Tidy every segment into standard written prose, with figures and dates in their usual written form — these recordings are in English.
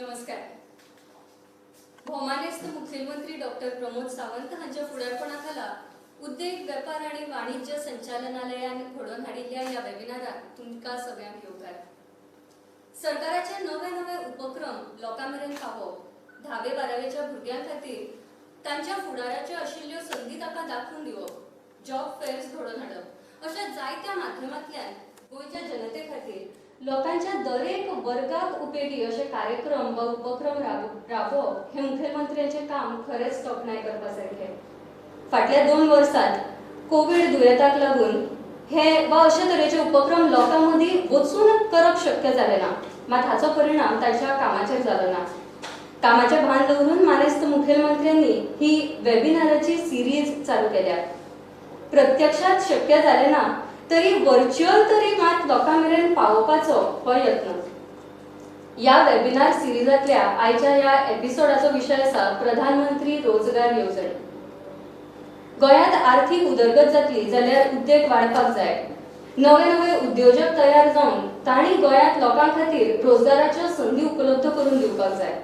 नमस्कार। भौमानेस्त मुख्यमंत्री डॉक्टर प्रमोद सावंत हांच्या फुडारपणाखाला उद्योग वेपार आणि वाणिज्य संचालनालयान घडोवन हाडिल्ल्या या वेबिनारात तुमकां सगळ्यांक येवकार। सरकाराचे नवे नवे उपक्रम लोकांमेरेन पावोवप, 10वे-12वेच्या भुरग्यां खातीर तांच्या फुडाराच्यो आशिल्ल्यो संदी ताका दाखोवन दिवप, जॉब फेअर्स घडोवन हाडप अशा जायत्या माध्यमांतल्यान गोंयच्या जनते खातीर लोकांच्या दरेक वर्गाक उपेगी असे कार्यक्रम वा उपक्रम राबोवप हे मुख्यमंत्र्यांचे काम खरेच तोखणाय करपासारखे। फाटल्या 2 वर्षांत कोविड दुयेंताक लागून हे वा अशा तरेचे उपक्रम लोकांमदीं वचून करप शक्य जालें ना, मात हाचो परिणाम तांच्या कामाचेर जालो ना। कामाचे भान दवरून मानेस्त मुख्यमंत्र्यांनी ही वेबिनाराची सिरीज चालू केल्या। प्रत्यक्षात शक्य जालें ना तरी व्हर्च्युअल तरी मात लोकांमेरेन पावोवपाचो हो यत्न। या वेबिनार सिरीजातल्या आयच्या या एपिसोडाचो विशय आसा प्रधानमंत्री रोजगार येवजण। गोंयांत आर्थीक उदरगत जातली जाल्यार उद्योग वाडपाक जाय। नवे नवे उद्योजक तयार जावन तांणी गोंयांत लोकां खातीर रोजगाराच्यो संदी उपलब्ध करून दिवपाक जाय।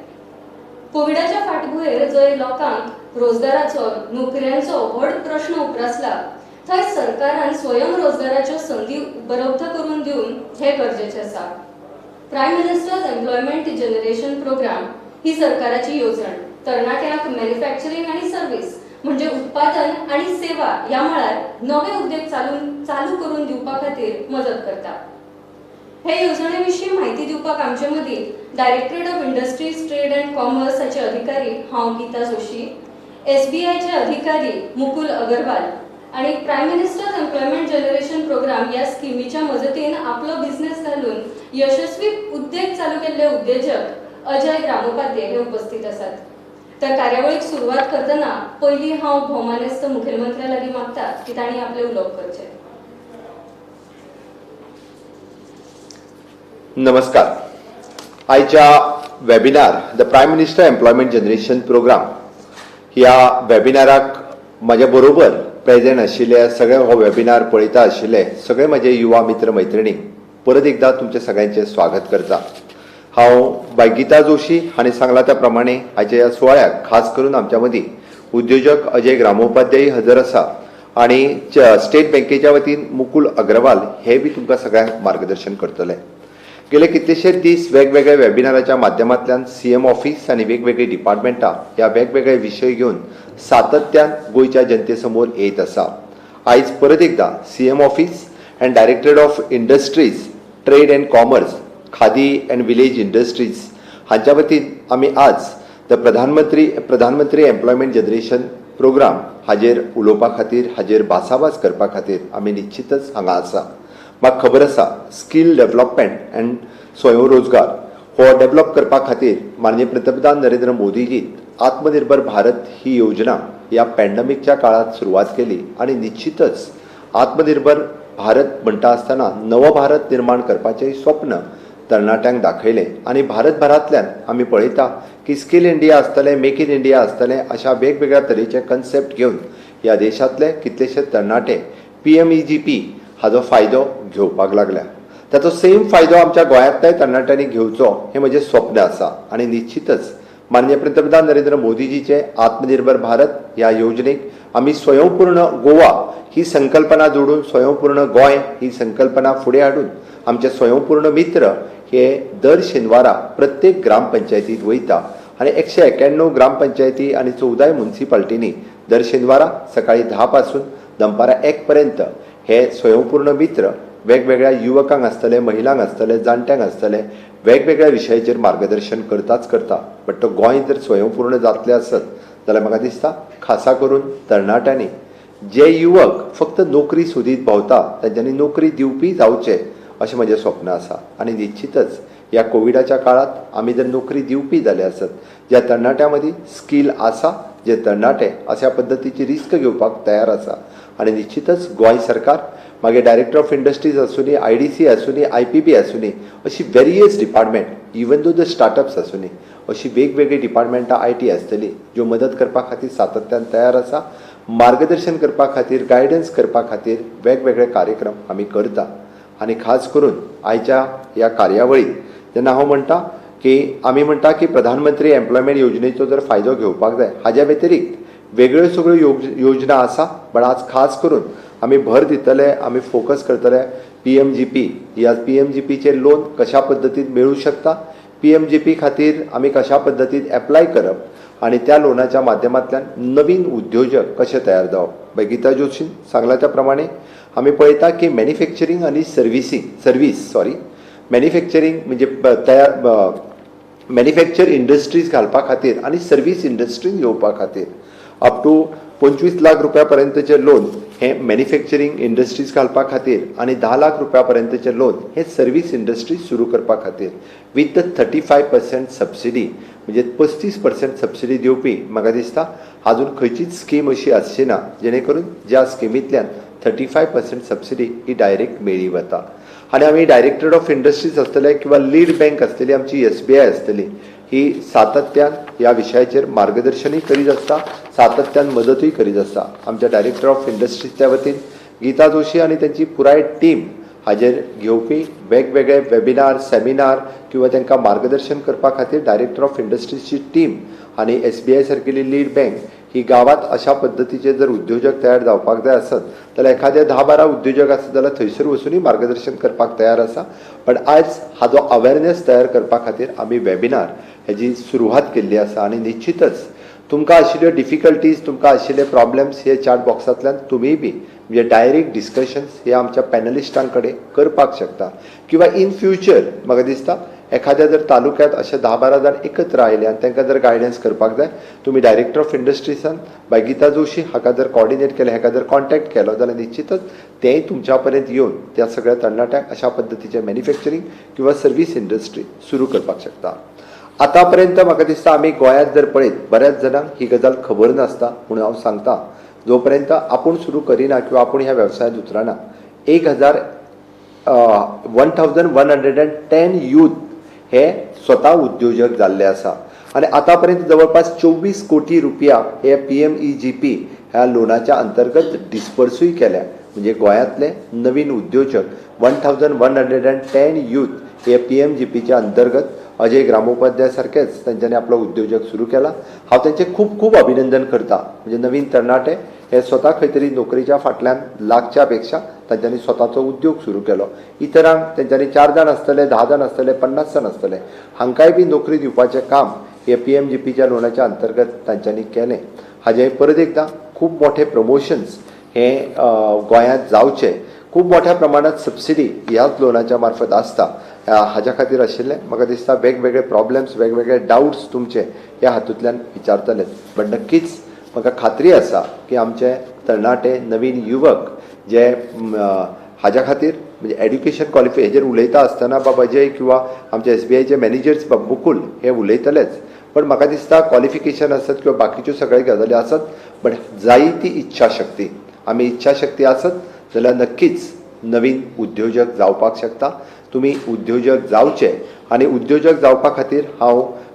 कोविडाच्या फाटभुंयेर जंय लोकांक रोजगाराचो नोकऱ्यांचो व्हड प्रश्न उप्रासला थंय सरकारान स्वयंरोजगाराच्यो संदी उपलब्ध करून दिवन हे गरजेचे आसा। Prime ministers employment generation programme ही सरकाराची येवजण तरणाट्यांक मॅन्युफॅक्चरिंग आणि सर्व्हिस म्हणजे उत्पादन आणि सेवा या मळार नवे उद्योग चालू करून दिवपा खातीर मदत करता। हे येवजणेविशीं म्हायती दिवपाक आमचे मदीं directorate of industries trade and कॉमर्साचे अधिकारी हांव गीता जोशी, SBIचे अधिकारी मुकुल अगरवाल आणि prime minister employment generation programme या स्कीमीच्या मजतीन आपलो बिझनेस घालून यशस्वी उद्योग चालू केल्ले उद्योजक अजय ग्रामोपाध्याय हे उपस्थित असतात। तर कार्यावळीक सुरुवात करतना पयली हांव भौमानेस्त मुख्यमंत्र्या लागीं मागता की तांणी आपले उलोवप करचें। नमस्कार। आयच्या webinar the prime minister employment generation programme ह्या वेबिनाराक माझ्या बरोबर प्रेजेंट आशिल्ले सगळे हो वेबिनार पळयता आशिल्ले सगळे माझे युवा मित्र मैत्रिणी परत एकदा तुमचे सगळ्यांचे स्वागत करता। हांव बाय गीता जोशी हांणी सांगला त्या प्रमाणे आयच्या ह्या सुवाळ्याक खास करून आमच्या मदीं उद्योजक अजय ग्रामोपाध्याय हजर आसा आणि स्टेट बँकेच्या वतीन मुकुल अग्रवाल हे बी तुमकां सगळ्यांक मार्गदर्शन करतले। गेले कितलेशे दीस वेगवेगळ्या वेबिनाराच्या माध्यमांतल्यान CM ऑफिस आणि वेगवेगळी डिपार्टमेंटां ह्या वेगवेगळे विशय घेवन सातत्यान गोंयच्या जनते समोर येत आसा। आयज परत एकदा CM office and directorate of industries trade and commerce khadi and village industries हांच्या वतीन आमी आज द प्रधानमंत्री एम्प्लॉयमेंट जनरेशन प्रोग्राम हाजेर उलोवपा खातीर हाजेर भासाभास करपा खातीर आमी निश्चितच हांगा आसा। म्हाका खबर आसा स्कील डेव्हलपमेंट अँड स्वयंरोजगार हो डेव्हलप करपा खातीर माननीय पंतप्रधान नरेंद्र मोदीजी आत्मनिर्भर भारत ही योजना या पॅन्डेमिकच्या काळात सुरुवात केली आणि निश्चितच आत्मनिर्भर भारत म्हणटा आसतना नवो भारत निर्माण करपाचें स्वप्न तरणाट्यांक दाखयलें आणि भारतभरांतल्यान आमी पळयता की स्कील इंडिया आसतलें, मेक इन इंडिया आसतलें अशा वेगवेगळ्या तरेचे कन्सेप्ट घेवन ह्या देशांतले कितलेशे तरणाटे PMEGP हाजो फायदो घेवपाक लागल्या। ताचो सेम फायदो आमच्या गोंयांतल्या तरणाट्यांनी घेवचो हे म्हजें स्वप्न आसा आणि निश्चितच माननीय पंतप्रधान नरेंद्र मोदीजीचे आत्मनिर्भर भारत ह्या योजनेक आमी स्वयंपूर्ण गोवा ही संकल्पना जोडून स्वयंपूर्ण गोंय ही संकल्पना फुडें हाडून आमचे स्वयंपूर्ण मित्र हे दर शेनवारा प्रत्येक ग्रामपंचायतीत वयता आणि 191 ग्रामपंचायती आणि 14 म्युनिसिपालिटींनी दर शेनवारा सकाळी 10 पासून दनपारा 1 पर्यंत हे स्वयंपूर्ण मित्र वेगवेगळ्या युवकांक आसतले, महिलांक आसतले, जाणट्यांक आसतले वेगवेगळ्या विशयाचेर मार्गदर्शन करता। बट तो गोंय जर स्वयंपूर्ण जातले आसत जाल्यार म्हाका दिसता खासा करून तरणाट्यांनी जे युवक फक्त नोकरी सोदीत भोंवता तांच्यांनी नोकरी दिवपी जावचे अशें म्हजें स्वप्न आसा। आणि निश्चितच ह्या कोविडाच्या काळात आमी जर नोकरी दिवपी जाले आसत ज्या तरणाट्यां मदीं स्कील आसा, जे तरणाटे अशा पद्दतीची रिस्क घेवपाक तयार आसा आणि निश्चितच गोंय सरकार मागीर डायरेक्टर ऑफ इंडस्ट्रीज आसूनी, IDC आसूनी, IPB आसूनी अशी various department even though the startups आसूनी अशी वेगवेगळी डिपार्टमेंटां IT आसतली ज्यो मदत करपा खातीर सातत्यान तयार आसा। मार्गदर्शन करपा खातीर, गायडन्स करपा खातीर वेगवेगळे कार्यक्रम आमी करता आणि खास करून आयच्या ह्या कार्यावळीत जेन्ना हांव म्हणटा की आमी म्हणटा की प्रधानमंत्री एम्प्लॉयमेंट योजनेचो जर फायदो घेवपाक जाय हाज्या व्यतिरिक्त वेगळ्यो सगळ्यो योजना आसा, पण आज खास करून आमी भर दितले, आमी फोकस करतले PMGP. ह्या PMGPचे लोन कशा पद्दतीन मेळू शकता, PMGP खातीर आमी कशा पद्दतीन एप्लाय करप आणि त्या लोनाच्या माध्यमांतल्यान नवीन उद्योजक कशे तयार जावप. गीता जोशीन सांगला त्या प्रमाणे आमी पळयता की मॅन्युफॅक्चरींग आणि मॅन्युफॅक्चरींग म्हणजे मॅन्युफॅक्चर इंडस्ट्रीज घालपा खातीर आणि सर्व्हिस इंडस्ट्रीन येवपा खातीर अप टू 25 लाख रुपया पर्यंतचे लोन हे मॅन्युफॅक्चरींग इंडस्ट्रीज घालपा खातीर आणि 10 लाख रुपया पर्यंतचे लोन हे सर्व्हिस इंडस्ट्रीज सुरू करपा खातीर विथ 35% सबसिडी म्हणजे 35% सबसिडी दिवपी म्हाका दिसता अजून खंयचीच स्कीम अशी आसची ना जेणे करून ज्या स्किमींतल्यान 35% सबसिडी ही डायरेक्ट मेळ्ळी वता. आणि आमी डायरेक्टरेट ऑफ इंडस्ट्रीज आसतले किंवा लीड बँक आसतली आमची SBI आसतली ही सातत्यान ह्या विशयाचेर मार्गदर्शनूय करीत आसता, सातत्यान मदतूय करीत आसता. आमच्या डायरेक्टर ऑफ इंडस्ट्रीजच्या वतीन गीता जोशी आणि त्यांची पुराय टीम हाजेर घेवपी वेगवेगळे वेबिनार, सेमिनार किंवा तांकां मार्गदर्शन करपा खातीर डायरेक्टर ऑफ इंडस्ट्रीजची टीम आणि SBI सारकेली लीड बँक ही गावात अशा पद्दतीचे जर उद्योजक तयार जावपाक जाय आसत जाल्यार एखादे 10-12 उद्योजक आसत जाल्यार थंयसर वचूनय मार्गदर्शन करपाक तयार आसा. पण आज हाजो अवेरनेस तयार करपा खातीर आमी वेबिनार हेजी सुरवात केल्ली आसा आणि निश्चितच तुमकां आशिल्ल्यो डिफिकल्टीज, तुमकां आशिल्ले प्रॉब्लेम्स हे चॅट बॉक्सांतल्यान तुमीय बी म्हणजे डायरेक्ट डिस्कशन्स हे आमच्या पॅनलिस्टां कडेन करपाक शकता. किंवा इन फ्युचर म्हाका दिसता एखाद्या जर तालुक्यात अशे 10-12 जाण एकत्र आयले आनी तांकां जर गायडन्स करपाक जाय तुमी डायरेक्टर ऑफ इंडस्ट्रीजान बाय गीता जोशी हाका जर कॉर्डिनेट केलें, हाका जर कॉन्टॅक्ट केलो जाल्यार निश्चितच तेंय तुमच्या पर्यंत येवन त्या सगळ्या तरणाट्यांक अशा पद्दतीचे मॅन्युफॅक्चरींग किंवा सर्व्हिस इंडस्ट्री सुरू करपाक शकता. आतापर्यंत म्हाका दिसता आमी गोंयांत जर पळयत बऱ्याच जाणांक ही गजाल खबर नासता म्हणून हांव सांगता जो पर्यंत आपूण सुरू करिना किंवा आपूण ह्या वेवसायांत उतरना 1110 यूथ हे स्वता उद्योजक जाल्ले आसा आणि आतापर्यंत जवळपास 24 कोटी रुपया हे PMEGP ह्या लोनाच्या अंतर्गत डिस्पर्सूय केल्या. म्हणजे गोंयांतले नवीन उद्योजक 1110 यूथ हे PMGPच्या अंतर्गत अजय ग्रामोपाध्याय सारखेच त्यांच्यानी आपलो उद्योजक सुरू केला. हांव त्यांचे खूप खूप अभिनंदन करता. म्हणजे नवीन तरणाटे हे स्वता खंय तरी नोकरीच्या फाटल्यान लागच्या पेक्षा तांच्यांनी स्वताचो उद्योग सुरू केलो. इतरांक तेंच्यांनी 4 जाण आसतले, 10 जाण आसतले, 50 जाण आसतले, हांकांय बी नोकरी दिवपाचें काम हे PMGPच्या लोनाच्या अंतर्गत तांच्यांनी केलें. हाजे परत एकदां खूब मोठे प्रमोशन्स हे गोंयांत जावचे, खूब मोठ्या प्रमाणात सबसिडी ह्याच लोनाच्या मार्फत आसता. हाज्या खातीर आशिल्लें म्हाका दिसता वेगवेगळे प्रॉब्लेम्स, वेगवेगळे डाउट्स तुमचे ह्या हातूंतल्यान विचारतले. पण नक्कीच म्हाका खात्री आसा की आमचे तरणाटे नवीन युवक जे हाज्या खातीर म्हणजे एड्युकेशन क्वॉलिफाय हेजेर उलयता आसतना बाबा अजय किंवा आमचे SBIचे मॅनेजर्स मुकुल हे उलयतलेच. पण म्हाका दिसता क्वॉलिफिकेशन आसत किंवा बाकीच्यो सगळ्यो गजाली आसत, पण जाय ती इच्छाशक्ती, आमी इच्छाशक्ती आसत जाल्यार नक्कीच नवीन उद्योजक जावपाक शकता. तुमी उद्योजक जावचे आणि उद्योजक जावपा खातीर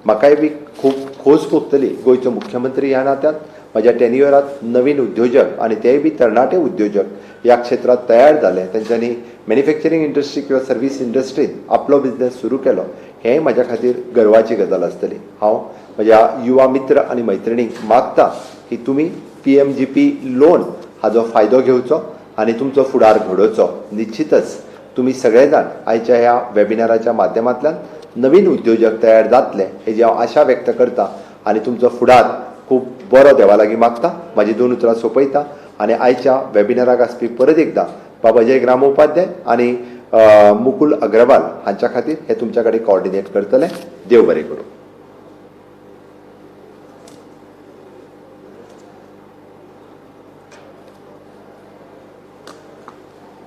म्हाकाय बी खूब खोस भोगतली गोंयचो मुख्यमंत्री ह्या नात्यान. म्हज्या टेन्युअरांत नवीन उद्योजक आणि तेय बी तरणाटे उद्योजक ह्या क्षेत्रात तयार जाले, तेंच्यांनी मॅन्युफॅक्चरींग इंडस्ट्री किंवा सर्व्हिस इंडस्ट्रीत आपलो बिझनेस सुरू केलो, हें म्हज्या खातीर गर्वाची गजाल आसतली. हांव म्हज्या युवा मित्र आनी मैत्रिणींक मागता की तुमी PMGP लोन हाजो फायदो घेवचो आणि तुमचो फुडार घडोवचो. निश्चितच तुम्ही सगळे जाण आयच्या ह्या वेबिनाराच्या माध्यमांतल्यान नवीन उद्योजक तयार जातले हेजी हांव आशा व्यक्त करता आणि तुमचो फुडार खूब बरो देवा लागीं मागता. म्हाजी 2 उतरां सोंपयता आणि आयच्या वेबिनाराक आसपी परत एकदां बाबा अजय ग्रामोपाध्याय आणि मुकुल अग्रवाल हांच्या खातीर हे तुमच्या कडेन कॉर्डिनेट करतले. देव बरें करूं.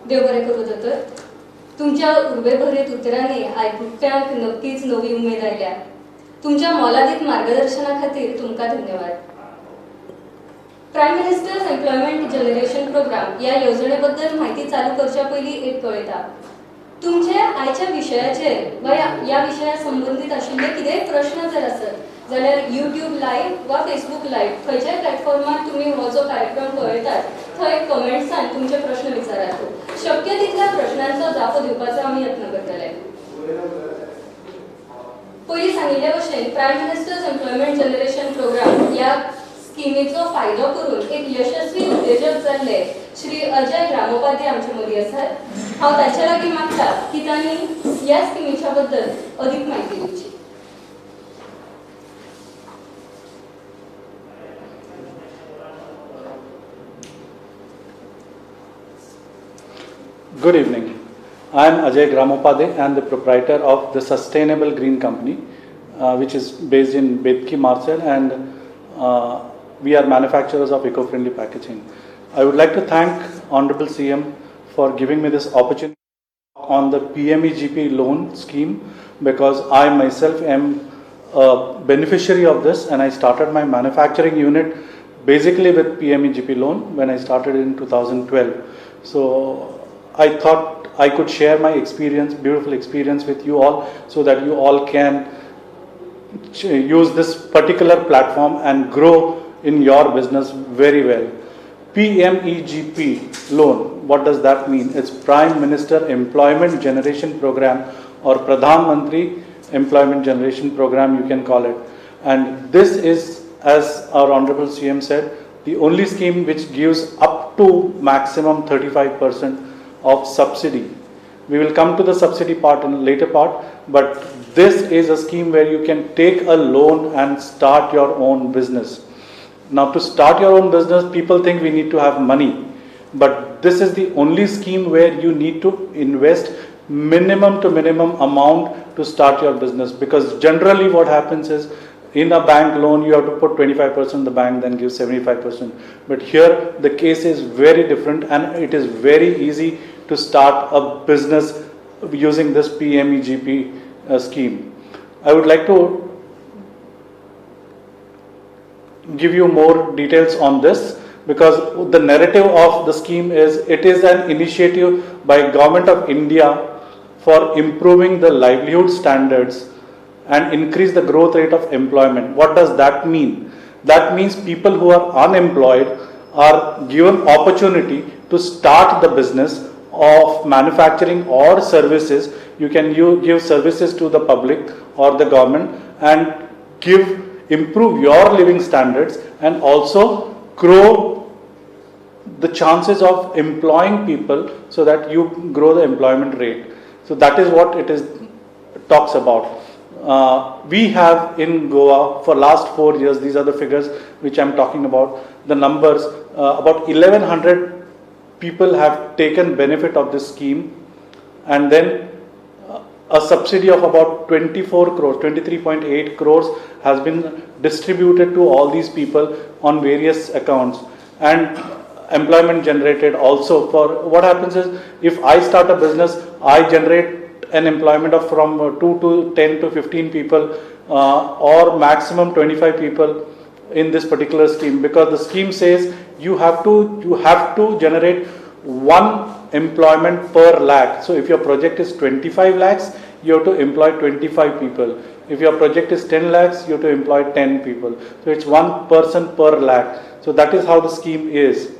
देव बरें करूं दोतोर. तुमच्या उर्बेभरीत उतरांनी आयकुप्यांक नक्कीच नवी उमेद आयल्या. तुमच्या मोलादीक मार्गदर्शना खातीर तुमकां धन्यवाद. Prime ministers employment generation programme या योजनेबद्दल माहिती चालू करच्या पयलीं एक कळयता. तुमचे आयच्या विशयाचेर वा या विशया संबंधित आशिल्ले कितेंय प्रश्न जर आसत जाल्यार YouTube लायव्ह वा Facebook लायव्ह खंयच्याय प्लॅटफॉर्मार तुम्ही हो जो कार्यक्रम पळयतात थंय कमेंट्सान तुमचे प्रश्न विचारात. शक्य तितल्या प्रश्नांचो जापो दिवपाचो आमी यत्न करतले. पयलीं सांगिल्ले भशेन prime ministers employment generation programme या स्किमीचो फायदो करून एक यशस्वी उद्योजक जाल्ले श्री अजय ग्रामोपाध्याय आमचे मदीं आसात. हांव तांचे लागीं मागता की तांणी ह्या स्किमीच्या बद्दल अदीक म्हायती दिवची. Good evening. I am Ajay Gramopadhyay and the proprietor of the Sustainable Green Company, which is based in Bedki, Marcel, and we are manufacturers of eco-friendly packaging. I would like to thank Honorable CM for giving me this opportunity on the PMEGP loan scheme, because I myself am a beneficiary of this, and I started my manufacturing unit basically with PMEGP loan when I started in 2012. So I thought I could share my experience, beautiful experience with you all, so that you all can use this particular platform and grow in your business very well. PMEGP loan, what does that mean? It's Prime Minister Employment Generation Program, or Pradhan Mantri Employment Generation Program, you can call it. And this is, as our Honorable CM said, the only scheme which gives up to maximum 35% of subsidy. We will come to the subsidy part in a later part, but this is a scheme where you can take a loan and start your own business. Now, to start your own business, people think we need to have money, but this is the only scheme where you need to invest minimum to minimum amount to start your business, because generally what happens is, in a bank loan, you have to put 25%, the bank then gives 75%. But here, the case is very different, and it is very easy to start a business using this PMEGP scheme. I would like to give you more details on this, because the narrative of the scheme is, it is an initiative by Government of India for improving the livelihood standards and increase the growth rate of employment. What does that mean? That means people who are unemployed are given opportunity to start the business of manufacturing or services. You can give services to the public or the government and improve your living standards, and also grow the chances of employing people, so that you grow the employment rate. So that is what it talks about. We have in Goa for last 4 years, these are the figures which I am talking about, the numbers, about 1100 people have taken benefit of this scheme, and then a subsidy of about 24 crores, 23.8 crores has been distributed to all these people on various accounts, and employment generated also. For what happens is, if I start a business, I generate an employment of from 2 to 10 to 15 people, or maximum 25 people in this particular scheme, because the scheme says you have to generate one employment per lakh. So if your project is 25 lakhs, you have to employ 25 people. If your project is 10 lakhs, you have to employ 10 people. So it's one person per lakh. So that is how the scheme is.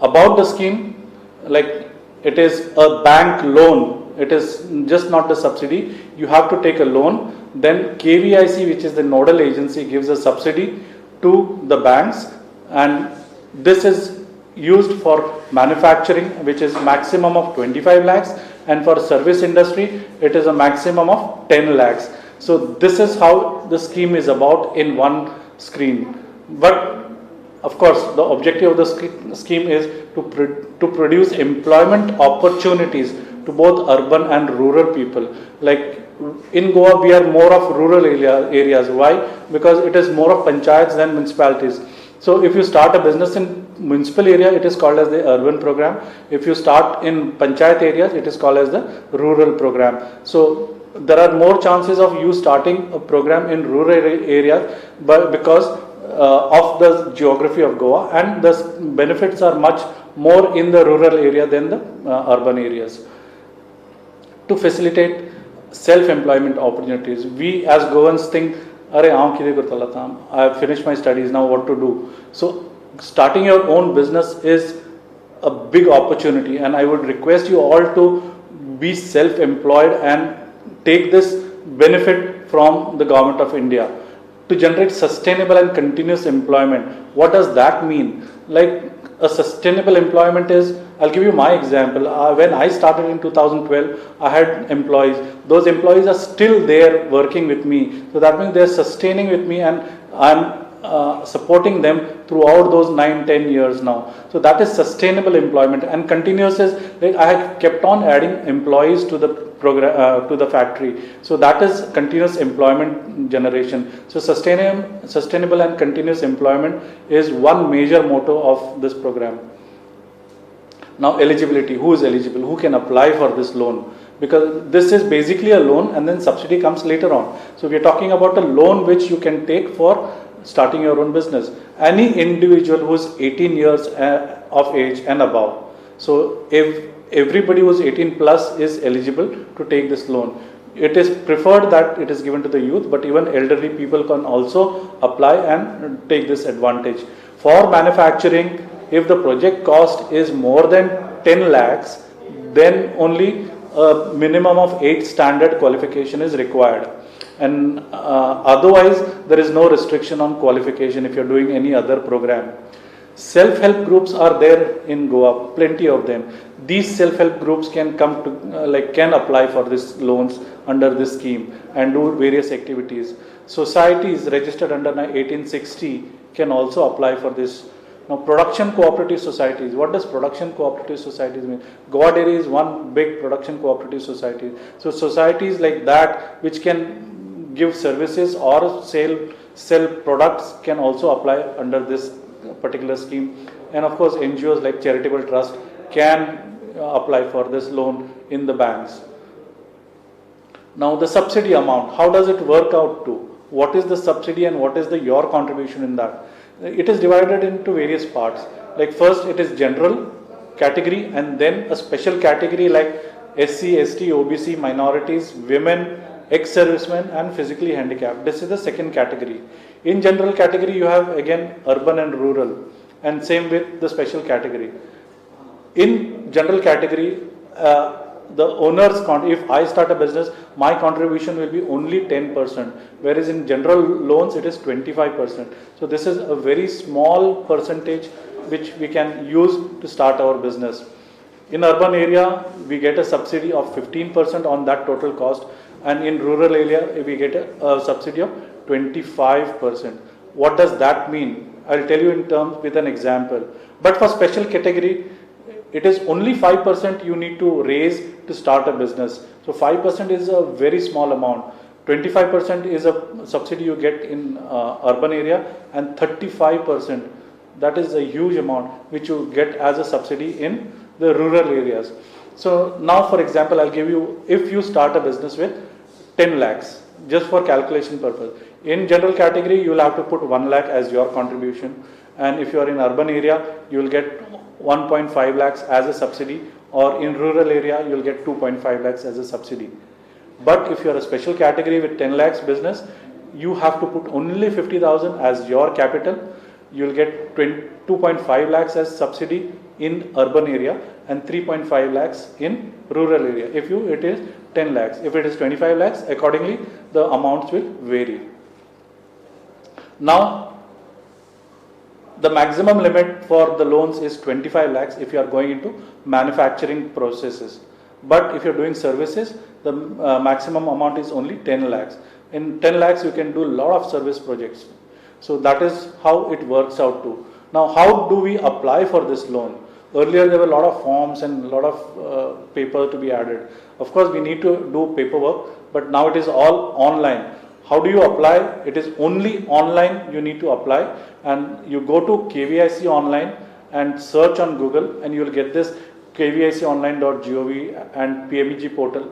About the scheme, like, it is a bank loan. It is just not the subsidy. You have to take a loan. Then KVIC, which is the nodal agency, gives a subsidy to the banks, and this is used for manufacturing, which is maximum of 25 lakhs, and for service industry, it is a maximum of 10 lakhs. So this is how the scheme is about in one screen. But of course, the objective of the scheme is to produce employment opportunities to both urban and rural people. Like in Goa, we are more of rural areas. Why? Because it is more of panchayats than municipalities. So if you start a business in municipal area, it is called as the urban program. If you start in panchayat areas, it is called as the rural program. So there are more chances of you starting a program in rural areas, but because of the geography of Goa, and the benefits are much more in the rural area than the urban areas. To facilitate self-employment opportunities, we as Goans think, I have finished my studies, now what to do? So starting your own business is a big opportunity, and I would request you all to be self-employed and take this benefit from the government of India to generate sustainable and continuous employment. What does that mean? Like a sustainable employment is, I'll give you my example. When I started in 2012, I had employees. Those employees are still there working with me. So that means they're sustaining with me, and I'm supporting them throughout those 9-10 years now. So that is sustainable employment. And continuous is, like, I have kept on adding employees to the program, to the factory. So that is continuous employment generation. So sustainable and continuous employment is one major motto of this program. Now eligibility, who is eligible, who can apply for this loan? Because this is basically a loan and then subsidy comes later on. So we are talking about a loan which you can take for starting your own business. Any individual who is 18 years of age and above. So if everybody who is 18 plus is eligible to take this loan. It is preferred that it is given to the youth, but even elderly people can also apply and take this advantage. For manufacturing, if the project cost is more than 10 lakhs, then only a minimum of 8 standard qualification is required. And otherwise, there is no restriction on qualification if you are doing any other program. Self-help groups are there in Goa, plenty of them. These self-help groups can come to, can apply for these loans under this scheme and do various activities. Societies registered under 1860 can also apply for this. Now, production cooperative societies. What does production cooperative societies mean? Goa Dairy is one big production cooperative society. So societies like that, which can give services or sell products, can also apply under this particular scheme. And of course, NGOs like charitable trust can apply for this loan in the banks. Now, the subsidy amount, how does it work out to? What is the subsidy and what is your contribution in that? It is divided into various parts. Like first, it is general category, and then a special category like SC, ST, OBC, minorities, women, ex-servicemen and physically handicapped. This is the second category. In general category, you have again urban and rural, and same with the special category. In general category, the owner's if I start a business, my contribution will be only 10%, whereas in general loans it is 25%. So this is a very small percentage which we can use to start our business. In urban area, we get a subsidy of 15% on that total cost, and in rural area, we get a subsidy of 25%. What does that mean? I'll tell you in terms with an example. But for special category, it is only 5% you need to raise to start a business. So 5% is a very small amount. 25% is a subsidy you get in urban area, and 35%, that is a huge amount which you get as a subsidy in the rural areas. So now, for example, I'll give you, if you start a business with 10 lakhs, just for calculation purpose. In general category, you will have to put 1 lakh as your contribution, and if you are in urban area, you will get 1.5 lakhs as a subsidy, or in rural area, you will get 2.5 lakhs as a subsidy. But if you are a special category with 10 lakhs business, you have to put only 50,000 as your capital. You will get 2.5 lakhs as subsidy in urban area and 3.5 lakhs in rural area. If it is 10 lakhs. If it is 25 lakhs, accordingly, the amounts will vary. Now, the maximum limit for the loans is 25 lakhs if you are going into manufacturing processes. But if you are doing services, the maximum amount is only 10 lakhs. In 10 lakhs, you can do a lot of service projects. So that is how it works out to. Now, how do we apply for this loan? Earlier, there were a lot of forms and a lot of paper to be added. Of course, we need to do paperwork, but now it is all online. How do you apply? It is only online you need to apply, and you go to KVIC online and search on Google, and you will get this kviconline.gov and PMEG portal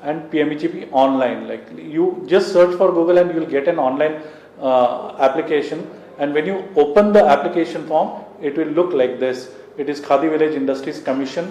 and PMEGP online. Like, you just search for Google and you will get an online application, and when you open the application form, it will look like this. It is Khadi Village Industries Commission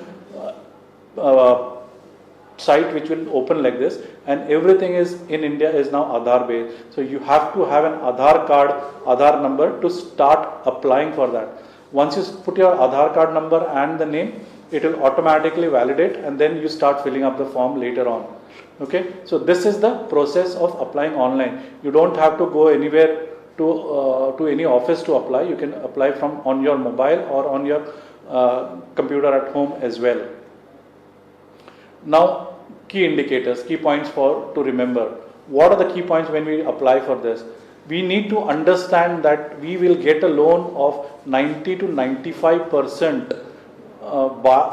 site which will open like this, and everything is in India is now Aadhaar based. So you have to have an Aadhaar card, Aadhaar number to start applying for that. Once you put your Aadhaar card number and the name, it will automatically validate, and then you start filling up the form later on. Okay, so this is the process of applying online. You don't have to go anywhere to any office to apply. You can apply from on your mobile or on your computer at home as well. Now, key indicators, key points to remember. What are the key points when we apply for this? We need to understand that we will get a loan of 90 to 95%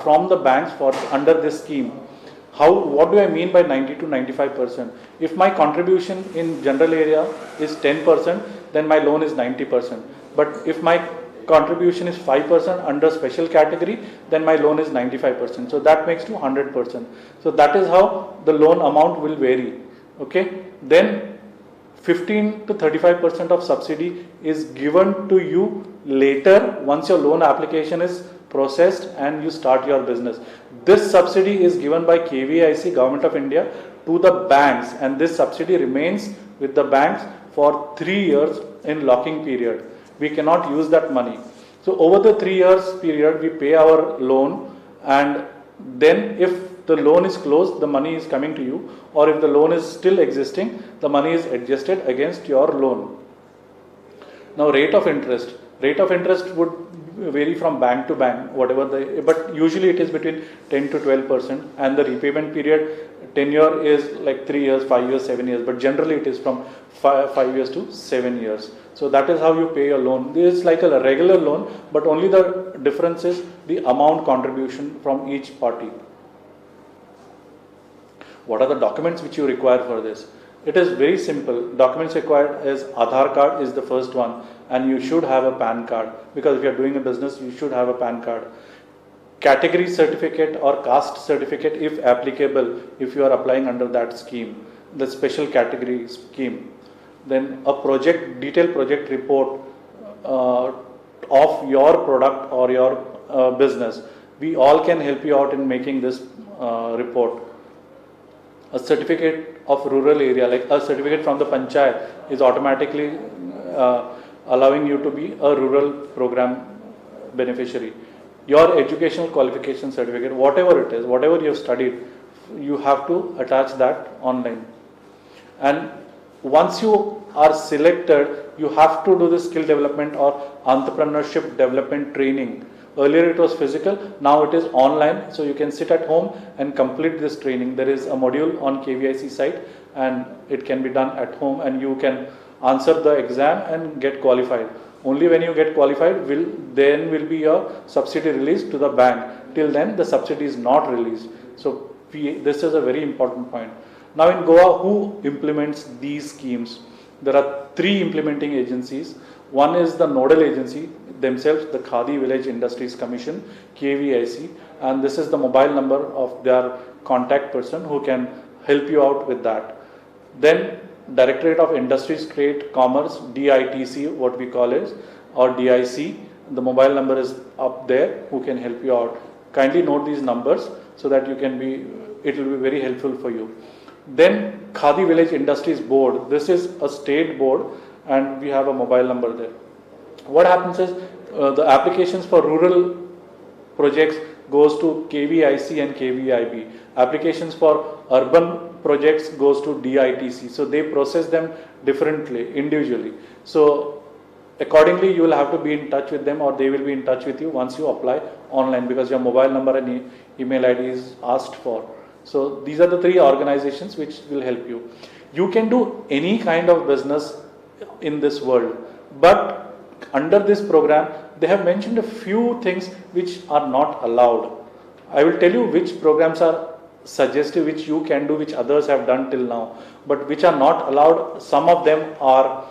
from the banks for under this scheme. What do I mean by 90 to 95%? If my contribution in general area is 10%, then my loan is 90%. But if my contribution is 5% under special category, then my loan is 95%. So that makes to 100%. So that is how the loan amount will vary. Okay. Then 15 to 35% of subsidy is given to you later once your loan application is processed and you start your business. This subsidy is given by KVIC, Government of India, to the banks, and this subsidy remains with the banks for 3 years in locking period. We cannot use that money. So over the 3 years period, we pay our loan, and then if the loan is closed, the money is coming to you, or if the loan is still existing, the money is adjusted against your loan. Now, rate of interest would vary from bank to bank, but usually it is between 10 to 12%, and the repayment period tenure is like 3 years, 5 years, 7 years, but generally it is from 5 years to 7 years. So that is how you pay your loan. This is like a regular loan, but only the difference is the amount contribution from each party. What are the documents which you require for this? It is very simple. Documents required is Aadhaar card is the first one, and you should have a PAN card, because if you are doing a business, you should have a PAN card. Category certificate or caste certificate if applicable, if you are applying under that scheme, the special category scheme. Then a detailed project report of your product or your business. We all can help you out in making this report. A certificate of rural area, like a certificate from the panchayat, is automatically allowing you to be a rural program beneficiary. Your educational qualification certificate, whatever it is, whatever you have studied, you have to attach that online. And once you are selected, you have to do the skill development or entrepreneurship development training. Earlier it was physical, now it is online, so you can sit at home and complete this training. There is a module on KVIC site, and it can be done at home, and you can answer the exam and get qualified. Only when you get qualified will be your subsidy released to the bank. Till then the subsidy is not released. So this is a very important point. Now in Goa, who implements these schemes? There are 3 implementing agencies. One is the nodal agency themselves, the Khadi Village Industries Commission, KVIC, and this is the mobile number of their contact person who can help you out with that. Then Directorate of Industries, Trade, Commerce, DITC, what we call is, or DIC, the mobile number is up there, who can help you out. Kindly note these numbers so that it will be very helpful for you. Then Khadi Village Industries Board, this is a state board, and we have a mobile number there. What happens is the applications for rural projects goes to KVIC and KVIB. Applications for urban projects goes to DITC. So they process them differently, individually. So accordingly, you will have to be in touch with them, or they will be in touch with you once you apply online, because your mobile number and email ID is asked for. So these are the 3 organizations which will help you. You can do any kind of business in this world, but under this program, they have mentioned a few things which are not allowed. I will tell you which programs are suggestive, which you can do, which others have done till now, but which are not allowed. Some of them are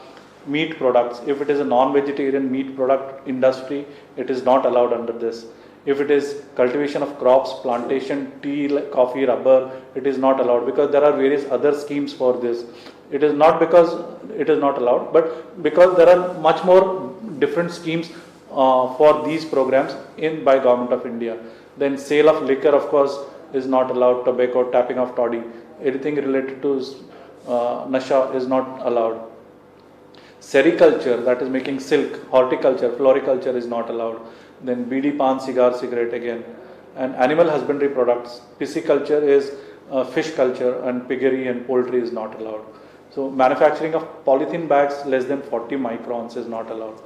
meat products. If it is a non-vegetarian meat product industry, it is not allowed under this. If it is cultivation of crops, plantation, tea, coffee, rubber, it is not allowed, because there are various other schemes for this. It is not because it is not allowed, but because there are much more different schemes for these programs by Government of India. Then sale of liquor, of course, is not allowed. Tobacco, tapping of toddy, anything related to nasha is not allowed. Sericulture, that is making silk, horticulture, floriculture is not allowed. Then BD, pan, cigar, cigarette again. And animal husbandry products, pisciculture is fish culture and piggery and poultry is not allowed. So manufacturing of polythene bags less than 40 microns is not allowed,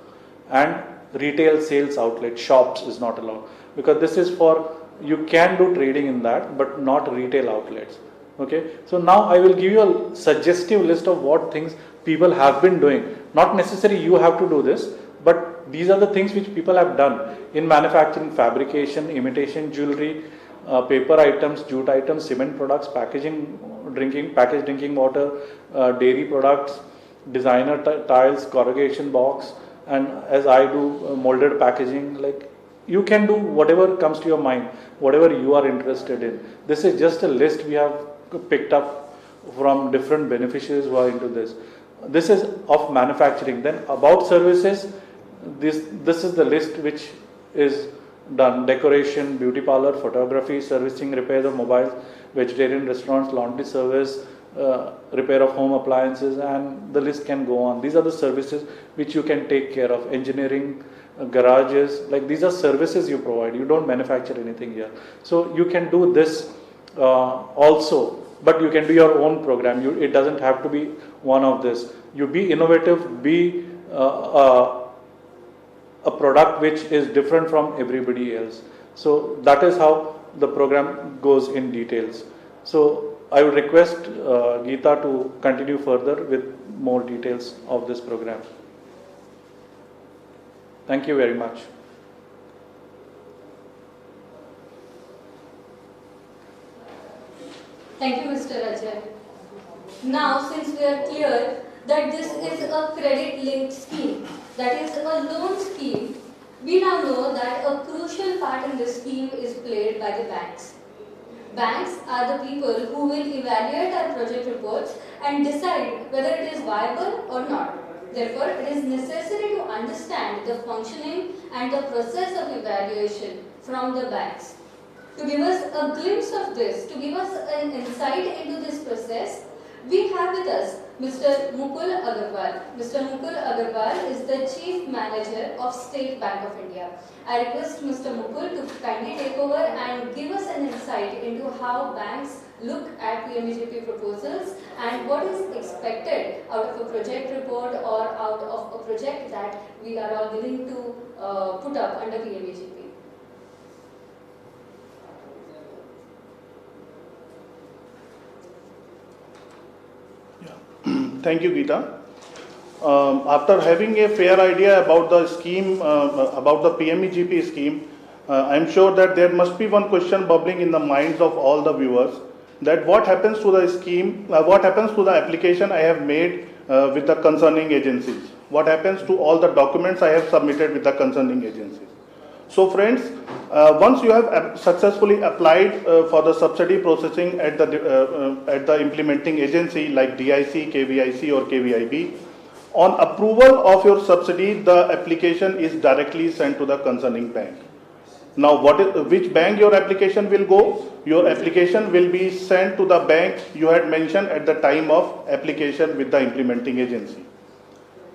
and retail sales outlet shops is not allowed, because this is for, you can do trading in that but not retail outlets. Okay, so now I will give you a suggestive list of what things people have been doing. Not necessarily you have to do this, but these are the things which people have done in manufacturing, fabrication, imitation jewelry, paper items, jute items, cement products, packaged drinking water, dairy products, designer tiles, corrugation box, and as I do, molded packaging. Like, you can do whatever comes to your mind, whatever you are interested in. This is just a list we have picked up from different beneficiaries who are into this. This is of manufacturing. Then about services, this is the list which is done: decoration, beauty parlor, photography, servicing, repair of mobiles, vegetarian restaurants, laundry service, repair of home appliances, and the list can go on. These are the services which you can take care of. Engineering, garages, like these are services you provide. You don't manufacture anything here. So you can do this also, but you can do your own program. It doesn't have to be one of this. You be innovative, be a product which is different from everybody else. So that is how the program goes in details. So I would request Geeta to continue further with more details of this program. Thank you very much. Thank you, Mr. Ajay. Now, since we are clear that this is a credit-linked scheme, that is a loan scheme, we now know that a crucial part in this scheme is played by the banks. Banks are the people who will evaluate our project reports and decide whether it is viable or not. Therefore, it is necessary to understand the functioning and the process of evaluation from the banks. To give us a glimpse of this, to give us an insight into this process, we have with us Mr. Mukul Agarwal. Mr. Mukul Agarwal is the Chief Manager of State Bank of India. I request Mr. Mukul to kindly take over and give us an insight into how banks look at PMEGP proposals and what is expected out of a project report or out of a project that we are all willing to put up under PMEGP. Thank you, Geeta. After having a fair idea about the scheme, about the PMEGP scheme, I am sure that there must be one question bubbling in the minds of all the viewers, that what happens to the scheme, what happens to the application I have made with the concerning agencies? What happens to all the documents I have submitted with the concerning agencies? So friends, once you have successfully applied for the subsidy processing at the implementing agency like DIC, KVIC or KVIB, on approval of your subsidy, the application is directly sent to the concerning bank. Now, which bank your application will go? Your application will be sent to the bank you had mentioned at the time of application with the implementing agency.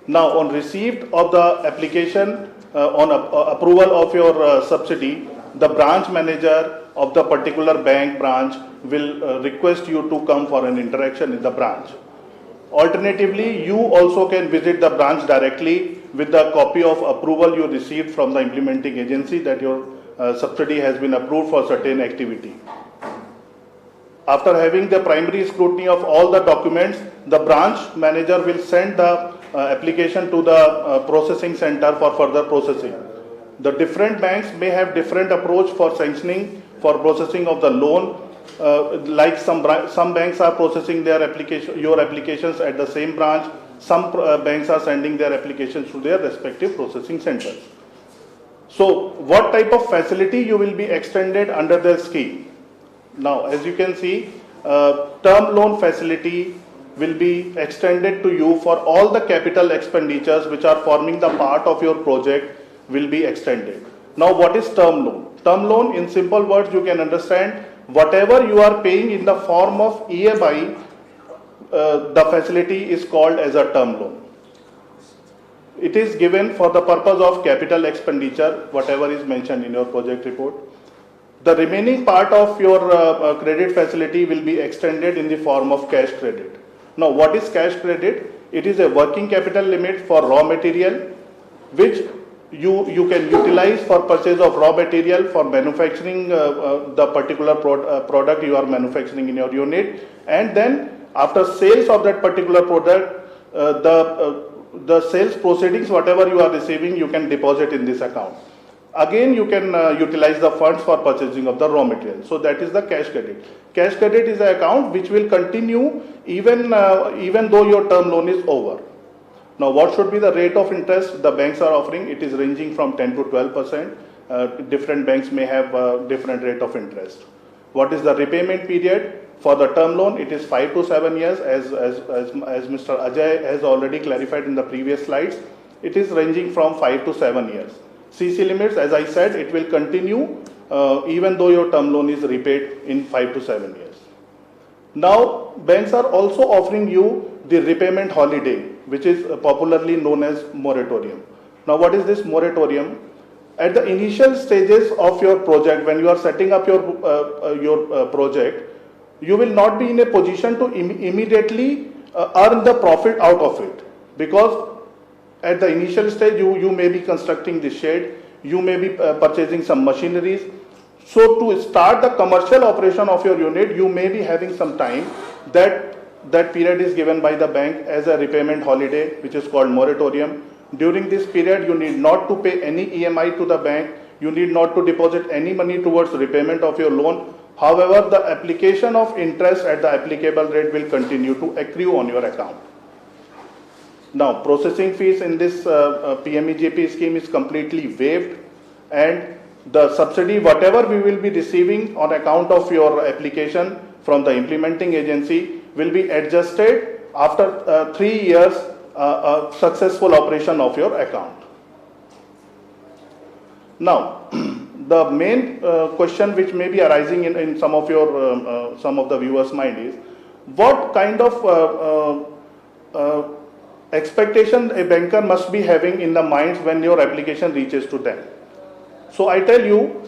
Now, on receipt of the application, on approval of your subsidy, the branch manager of the particular bank branch will request you to come for an interaction in the branch. Alternatively, you also can visit the branch directly with the copy of approval you received from the implementing agency that your subsidy has been approved for certain activity. After having the primary scrutiny of all the documents, the branch manager will send the application to the processing center for further processing. The different banks may have different approach for sanctioning, for processing of the loan. Like some banks are processing their your applications at the same branch. Some banks are sending their applications to their respective processing centers. So, what type of facility you will be extended under the scheme? Now, as you can see, term loan facility will be extended to you for all the capital expenditures which are forming the part of your project will be extended. Now, what is term loan? Term loan, in simple words, you can understand, whatever you are paying in the form of EMI, the facility is called as a term loan. It is given for the purpose of capital expenditure, whatever is mentioned in your project report. The remaining part of your credit facility will be extended in the form of cash credit. Now, what is cash credit? It is a working capital limit for raw material, which you can utilize for purchase of raw material for manufacturing the particular product you are manufacturing in your unit, and then after sales of that particular product, the sales proceedings, whatever you are receiving, you can deposit in this account. Again, you can utilize the funds for purchasing of the raw material. So that is the cash credit. Cash credit is an account which will continue even though your term loan is over. Now, what should be the rate of interest the banks are offering? It is ranging from 10 to 12%. Different banks may have different rate of interest. What is the repayment period? For the term loan, it is 5 to 7 years, as Mr. Ajay has already clarified in the previous slides. It is ranging from 5 to 7 years. CC limits, as I said, it will continue even though your term loan is repaid in 5 to 7 years. Now, banks are also offering you the repayment holiday, which is popularly known as moratorium. Now, what is this moratorium? At the initial stages of your project, when you are setting up your project, you will not be in a position to immediately earn the profit out of it, because at the initial stage you may be constructing the shed, you may be purchasing some machineries. So to start the commercial operation of your unit, you may be having some time. That period is given by the bank as a repayment holiday, which is called moratorium. During this period, you need not to pay any EMI to the bank. You need not to deposit any money towards repayment of your loan. However, the application of interest at the applicable rate will continue to accrue on your account. Now, processing fees in this PMEJP scheme is completely waived, and the subsidy, whatever we will be receiving on account of your application from the implementing agency, will be adjusted after 3 years successful operation of your account. Now, the main question which may be arising in some of the viewers' mind is, what kind of expectation a banker must be having in the minds when your application reaches to them. So I tell you,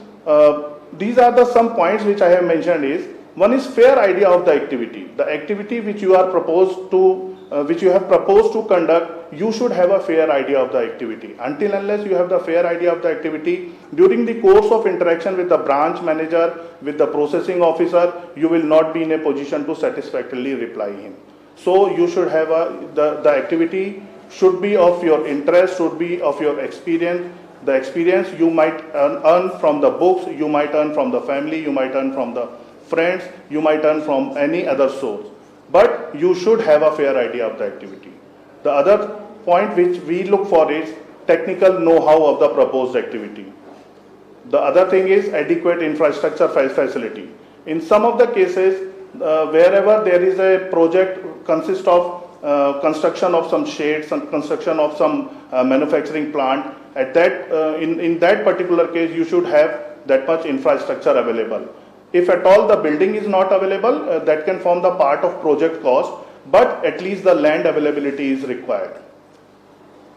these are the some points which I have mentioned is, one is fair idea of the activity. The activity which you are proposed to, which you have proposed to conduct, you should have a fair idea of the activity. Until unless you have the fair idea of the activity, during the course of interaction with the branch manager, with the processing officer, you will not be in a position to satisfactorily reply him. So you should have the activity should be of your interest, should be of your experience. The experience you might earn from the books, you might earn from the family, you might earn from the friends, you might earn from any other source. But you should have a fair idea of the activity. The other point which we look for is technical know-how of the proposed activity. The other thing is adequate infrastructure facility. In some of the cases, wherever there is a project consists of construction of some sheds, some construction of some manufacturing plant, at that in that particular case you should have that much infrastructure available. If at all the building is not available, that can form the part of project cost, but at least the land availability is required.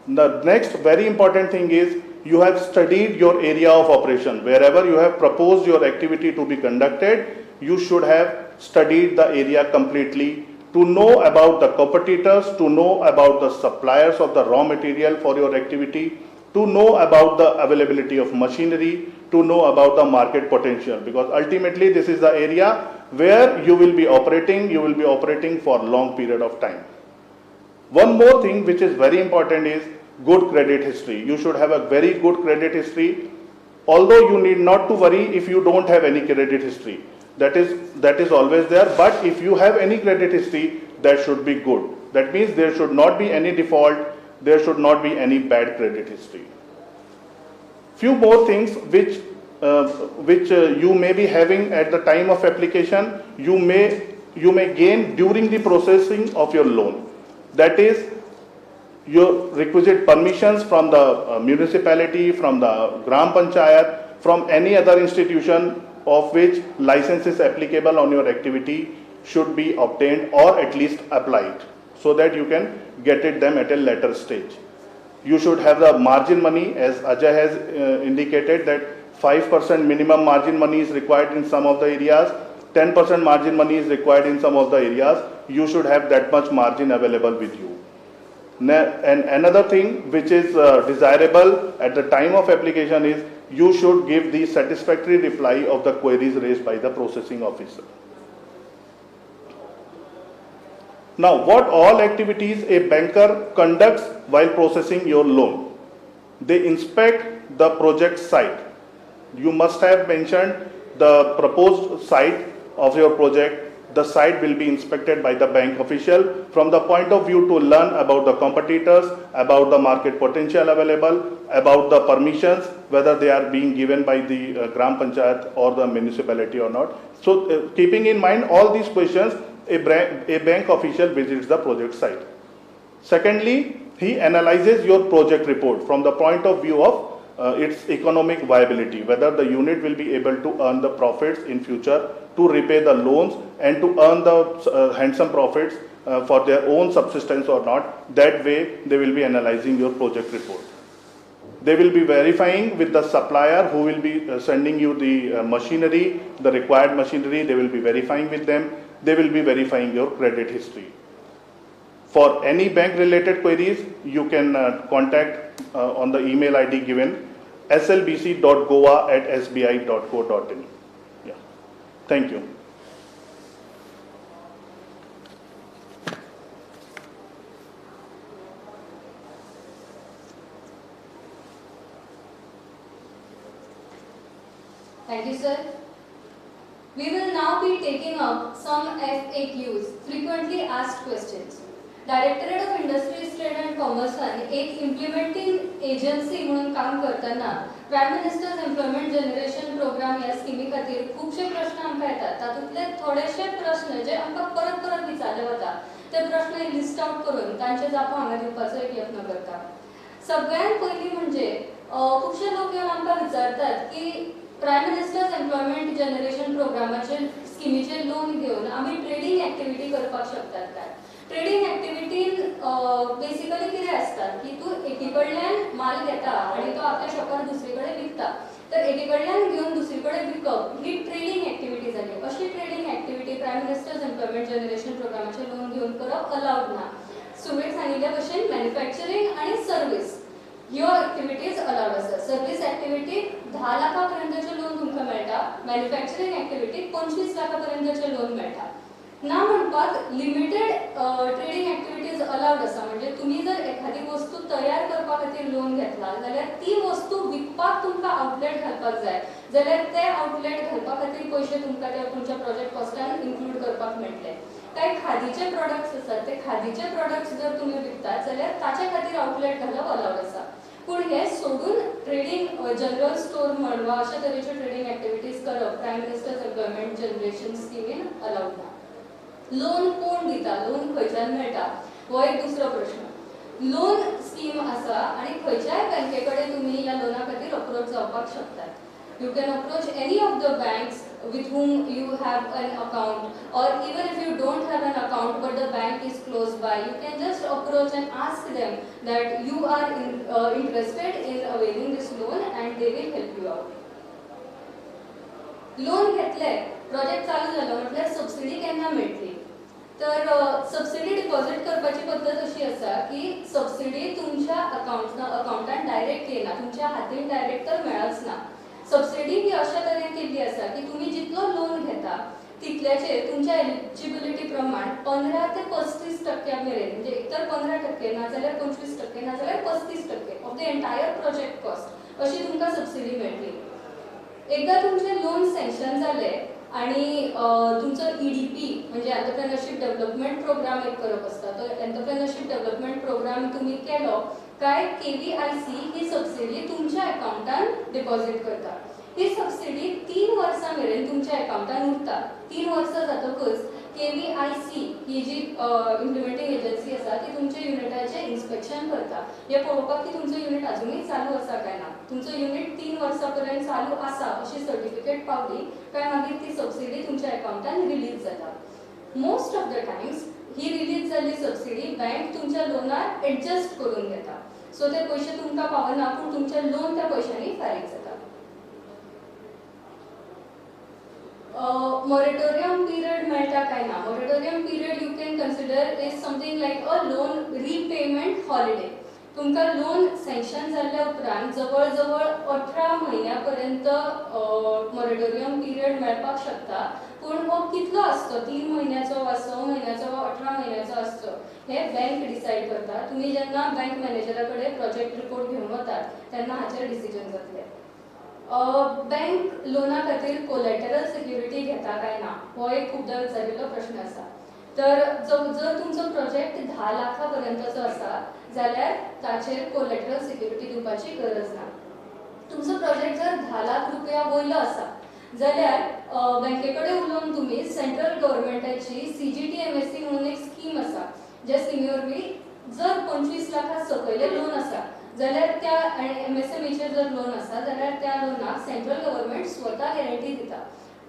The next very important thing is, you have studied your area of operation. Wherever you have proposed your activity to be conducted, you should have studied the area completely to know about the competitors, to know about the suppliers of the raw material for your activity, to know about the availability of machinery, to know about the market potential, because ultimately this is the area where you will be operating for a long period of time. One more thing which is very important is good credit history. You should have a very good credit history, although you need not to worry if you don't have any credit history. That is always there, but if you have any credit history, that should be good. That means there should not be any default, there should not be any bad credit history. Few more things which you may be having at the time of application, you may gain during the processing of your loan. That is your requisite permissions from the municipality, from the Gram Panchayat, from any other institution of which license is applicable on your activity should be obtained or at least applied, so that you can get them at a later stage. You should have the margin money, as Ajay has indicated, that 5% minimum margin money is required in some of the areas, 10% margin money is required in some of the areas, you should have that much margin available with you. And another thing which is desirable at the time of application is you should give the satisfactory reply of the queries raised by the processing officer. Now, what all activities a banker conducts while processing your loan? They inspect the project site. You must have mentioned the proposed site of your project. The site will be inspected by the bank official from the point of view to learn about the competitors, about the market potential available, about the permissions, whether they are being given by the Gram Panchayat or the municipality or not. So, keeping in mind all these questions, a bank official visits the project site. Secondly, he analyzes your project report from the point of view of its economic viability, whether the unit will be able to earn the profits in future, to repay the loans and to earn the handsome profits for their own subsistence or not. That way they will be analyzing your project report. They will be verifying with the supplier who will be sending you the machinery, the required machinery. They will be verifying with them. They will be verifying your credit history. For any bank related queries, you can contact on the email ID given, slbc.goa@sbi.co.in. Yeah. Thank you. Thank you, sir. We will now be taking up some FAQs, frequently asked questions. Directorate of industries trade and कॉमर्सान एक implementing agency म्हणून काम करताना prime ministers employment generation programme ह्या स्किमी खातीर खूबशे प्रश्न आमकां येतात. तातूंतले थोडेशे प्रश्न जे आमकां परत परत विचारले वता ते प्रश्न लिस्ट आउट करून तांचे जापो हांगा दिवपाचो एक यत्न करता. सगळ्यांत पयलीं म्हणजे खुबशे लोक येवन आमकां विचारतात की प्रायम मिनिस्टर्स एम्प्लॉयमेंट जनरेशन प्रोग्रामाचे स्किमीचे लोन घेवन आमी ट्रेडिंग एक्टिविटी करपाक शकतात काय. ट्रेडिंग एक्टिविटीन बेसिकली कितें आसता की तूं एकी कडल्यान माल घेता आनी तो आपल्या शॉपार दुसरे कडेन विकता. तर एकी कडल्यान घेवन दुसरे कडेन विकप ही ट्रेडिंग एक्टिविटी जाली. अशी trading activity prime ministers employment generation प्रोग्रामाचे लोन घेवन करप अलाउड ना. सुमेर सांगिल्ल्या भशेन मॅन्युफॅक्चरिंग आनी सर्वीस ह्यो एक्टिविटीज अलाउड आसा. सर्वीस एक्टिविटीक 10 लाखा पर्यंतचे लोन तुमकां मेळटा. मॅन्युफॅक्चरिंग एक्टिविटीक 25 लाखा पर्यंतचे लोन मेळटा. ना म्हणपाक लिमिटेड ट्रेडिंग एक्टिविटीज अलाउड आसा. म्हणजे तुम्ही जर एखादी वस्तू तयार करपा खातीर लोन घेतला जाल्यार ती वस्तू विकपाक तुमकां आउटलेट घालपाक जाय जाल्यार ते आउटलेट घालपा खातीर पयशे तुमकां त्या तुमच्या प्रोजेक्ट कॉस्टान इन्क्लूड करपाक मेळटले. काय खादीचे प्रोडक्ट्स आसात ते खादीचे प्रोडक्ट्स जर तुम्ही विकतात जाल्यार ताचे खातीर आउटलेट घालप अलाउड आसा. पूण हे सोडून ट्रेडिंग जनरल स्टोर म्हणवा अशा तरेच्यो ट्रेडिंग एक्टिविटीज करप प्रायम मिनिस्टर्स एम्प्लॉयमेंट जनरेशन स्किमीन अलाउड ना. लोन कोण दिता, लोन खंयच्यान मेळटा हो एक दुसरो प्रश्न. लोन स्कीम आसा आनी खंयच्याय बँके कडेन तुमी ह्या लोना खातीर अप्रोच जावपाक शकतात. You can approach any of the banks with whom you have an account, or even if you don't have an account but the bank is close by, you can just approach and ask them that you are interested in availing this loan and they will help you out. Loan घेतले, project चालू झालो म्हटल्यार subsidy केन्ना मेळटली. तर subsidy deposit करपाची पद्दत अशी आसा की सबसिडी तुमच्या अकाउंटान डायरेक्ट येना, तुमच्या हातीन डायरेक्ट तर मेळच ना. सबसिडी ही अशा तरेन केल्ली आसा की तुम्ही जितलो लोन घेता तितल्याचे तुमच्या एलिजिबिलिटी प्रमाण 15 ते 35% मेरेन म्हणजे एकतर 15% नाजाल्यार 25% नाजाल्यार 35% of the entire project cost अशी तुमकां सबसिडी मेळटली. एकदा तुमचे लोन सँक्शन जाले आणि तुमचो EDP म्हणजे एंटरप्रेन्योरशिप डेव्हलपमेंट प्रोग्राम एक करप आसता. तो एंटरप्रेन्योरशिप डेव्हलपमेंट प्रोग्राम तुम्ही केलो काय KVIC ही सबसिडी तुमच्या अकाउंटान डिपॉझिट करता. ही सबसिडी 3 वर्सां मेरेन तुमच्या अकाउंटान उरता. 3 वर्सां जातकच KVIC ही जी इम्प्लिमेंटिंग एजन्सी आसा ती तुमच्या युनिटाचे इन्स्पेक्शन करता. हे पळोवपाक की तुमचो युनिट अजुनूय चालू आसा काय ना. तुमचो युनिट 3 वर्सां पर्यंत चालू आसा अशी सर्टिफिकेट पावली काय मागीर ती सबसिडी तुमच्या अकाउंटान रिलीज जाता. Most of the times he release जाल्ली सबसिडी बँक तुमच्या लोनार एडजस्ट करून घेता. सो ते पयशे तुमकां पावना पूण तुमचे लोन त्या पयशांनी फारीक जाता. मोरेटोरियम पिरियड मेळटा काय ना. Moratorium period you can consider is something like a loan repayment holiday. तुमकां लोन सँक्शन जाल्ल्या उपरांत जवळ जवळ 18 म्हयन्यापर्यंत मोरेटोरियम पिरियड मेळपाक शकता. पूण हो कितलो आसतो, 3 म्हयन्याचो वा 6 म्हयन्याचो वा 18 म्हयन्याचो आसतो हे बँक डिसायड करता. तुम्ही जेन्ना बँक मॅनेजरा कडेन प्रोजेक्ट रिपोर्ट घेवन वतात तेन्ना हाचेर डिसिजन जातलें. बँक लोना खातीर कोलॅटरल सिक्युरिटी घेता काय ना हो एक खुबदां विचारिल्लो प्रश्न आसा. तर जर तुमचो प्रोजेक्ट 10 लाखा पर्यंतचो आसा जाल्यार ताचेर कोलॅटरल सिक्युरिटी दिवपाची गरज ना. तुमचो प्रोजेक्ट जर 10 लाख रुपया वयलो आसा जाल्यार बँके कडेन उलोवन तुमी सेंट्रल गव्हर्मेंटाची CGTMSE म्हणून एक स्कीम आसा. ज्या स्किमी वरवीं जर 25 लाखा सकयले लोन आसा जाल्यार त्या आनी MSMEचेर जर लोन आसा जाल्यार त्या लोनाक सेंट्रल गव्हर्मेंट स्वता गॅरंटी दिता.